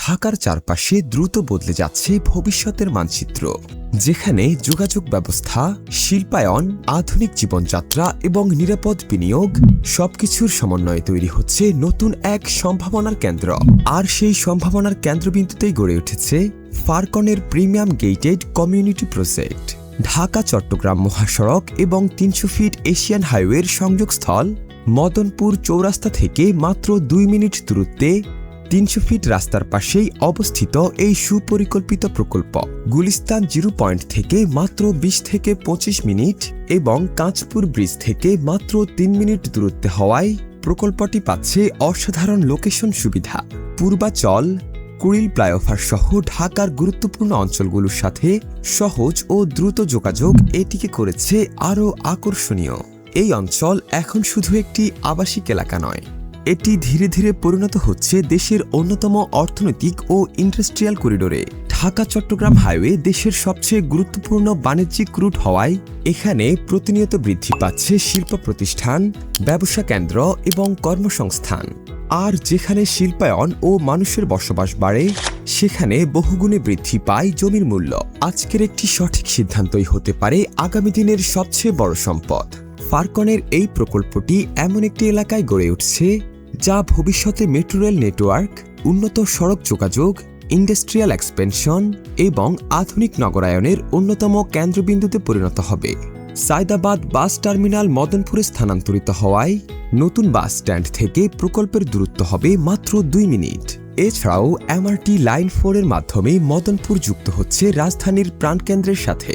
ঢাকার চারপাশে দ্রুত বদলে যাচ্ছে ভবিষ্যতের মানচিত্র, যেখানে যোগাযোগ ব্যবস্থা, শিল্পায়ন, আধুনিক জীবনযাত্রা এবং নিরাপদ বিনিয়োগ সবকিছুর সমন্বয়ে তৈরি হচ্ছে নতুন এক সম্ভাবনার কেন্দ্র। আর সেই সম্ভাবনার কেন্দ্রবিন্দুতেই গড়ে উঠেছে ফারকনের premium gated community project. Dhaka Chittagong মহাসড়ক এবং ৩০০ ফিট এশিয়ান হাইওয়ের সংযোগস্থল মদনপুর চৌরাস্তা থেকে মাত্র ২ মিনিট দূরত্বে ৩০০ ফিট রাস্তার পাশেই অবস্থিত এই সুপরিকল্পিত প্রকল্প গুলিস্তান জিরো পয়েন্ট থেকে মাত্র ২০ থেকে ২৫ মিনিট এবং কাঁচপুর ব্রিজ থেকে মাত্র ৩ মিনিট দূরত্বে হওয়ায় প্রকল্পটি পাচ্ছে অসাধারণ লোকেশন সুবিধা। পূর্বাচল, কুড়িল ফ্লাইওভার সহ ঢাকার গুরুত্বপূর্ণ অঞ্চলগুলোর সাথে সহজ ও দ্রুত যোগাযোগ এটিকে করেছে আরও আকর্ষণীয়। এই অঞ্চল এখন শুধু একটি আবাসিক এলাকা নয়, এটি ধীরে ধীরে পরিণত হচ্ছে দেশের অন্যতম অর্থনৈতিক ও ইন্ডাস্ট্রিয়াল করিডোরে। ঢাকা চট্টগ্রাম হাইওয়ে দেশের সবচেয়ে গুরুত্বপূর্ণ বাণিজ্যিক রুট হওয়ায় এখানে প্রতিনিয়ত বৃদ্ধি পাচ্ছে শিল্প প্রতিষ্ঠান, ব্যবসা কেন্দ্র এবং কর্মসংস্থান। আর যেখানে শিল্পায়ন ও মানুষের বসবাস বাড়ে, সেখানে বহুগুণে বৃদ্ধি পায় জমির মূল্য। আজকের একটি সঠিক সিদ্ধান্তই হতে পারে আগামী দিনের সবচেয়ে বড় সম্পদ। ফারকনের এই প্রকল্পটি এমন একটি এলাকায় গড়ে উঠছে যা ভবিষ্যতে মেট্রো রেল নেটওয়ার্ক, উন্নত সড়ক যোগাযোগ, ইন্ডাস্ট্রিয়াল এক্সপেনশন এবং আধুনিক নগরায়নের অন্যতম কেন্দ্রবিন্দুতে পরিণত হবে। সায়দাবাদ বাস টার্মিনাল মদনপুরে স্থানান্তরিত হওয়ায় নতুন বাস স্ট্যান্ড থেকে প্রকল্পের দূরত্ব হবে মাত্র ২ মিনিট। এছাড়াও এমআরটি লাইন 4 এর মাধ্যমে মদনপুর যুক্ত হচ্ছে রাজধানীর প্রাণকেন্দ্রের সাথে।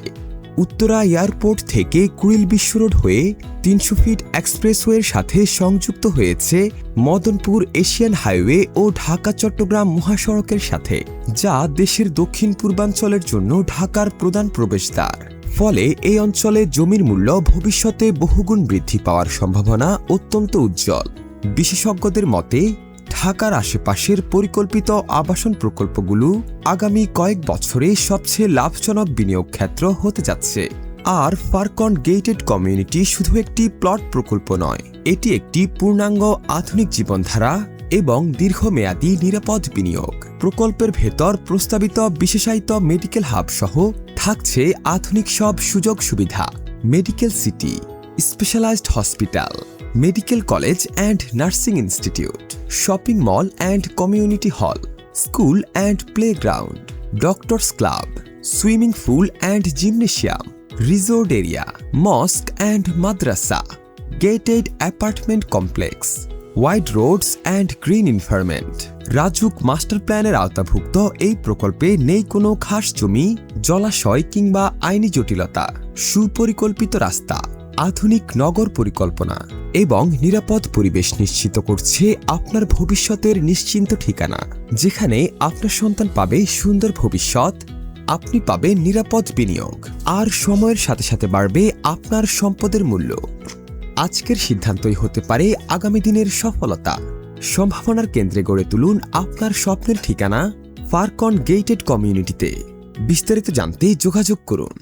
উত্তরা এয়ারপোর্ট থেকে কুড়িল বিশ্ব রোড হয়ে ৩০০ ফিট এক্সপ্রেসওয়ের সাথে সংযুক্ত হয়েছে মদনপুর এশিয়ান হাইওয়ে ও ঢাকা চট্টগ্রাম মহাসড়কের সাথে, যা দেশের দক্ষিণ পূর্বাঞ্চলের জন্য ঢাকার প্রধান প্রবেশদ্বার। ফলে এই অঞ্চলে জমির মূল্য ভবিষ্যতে বহুগুণ বৃদ্ধি পাওয়ার সম্ভাবনা অত্যন্ত উজ্জ্বল। বিশেষজ্ঞদের মতে ঢাকার আশেপাশের পরিকল্পিত আবাসন প্রকল্পগুলো আগামী কয়েক বছরে সবচেয়ে লাভজনক বিনিয়োগ ক্ষেত্র হতে যাচ্ছে। আর ফারকন গেটেড কমিউনিটি শুধু একটি প্লট প্রকল্প নয়, এটি একটি পূর্ণাঙ্গ আধুনিক জীবনধারা এবং দীর্ঘমেয়াদী নিরাপদ বিনিয়োগ। প্রকল্পের ভেতর প্রস্তাবিত বিশেষায়িত মেডিকেল হাব সহ থাকছে আধুনিক সব সুযোগ সুবিধা, medical city, specialized hospital, medical college and nursing institute, shopping mall and community hall, school and playground, doctors club, swimming pool and gymnasium, resort area, mosque and মাদ্রাসা, gated apartment complex, wide roads and green environment. Rajuk master প্ল্যানের আওতাভুক্ত এই প্রকল্পে নেই কোনো খাস জমি, জলাশয় কিংবা আইনি জটিলতা। সুপরিকল্পিত রাস্তা, আধুনিক নগর পরিকল্পনা এবং নিরাপদ পরিবেশ নিশ্চিত করছে আপনার ভবিষ্যতের নিশ্চিন্ত ঠিকানা, যেখানে আপনার সন্তান পাবে সুন্দর ভবিষ্যৎ, আপনি পাবেন নিরাপদ বিনিয়োগ, আর সময়ের সাথে সাথে বাড়বে আপনার সম্পদের মূল্য। আজকের সিদ্ধান্তই হতে পারে আগামী দিনের সফলতা। সম্ভাবনার কেন্দ্রে গড়ে তুলুন আপনার স্বপ্নের ঠিকানা ফারকন গেটেড কমিউনিটিতে। বিস্তারিত জানতে যোগাযোগ করুন।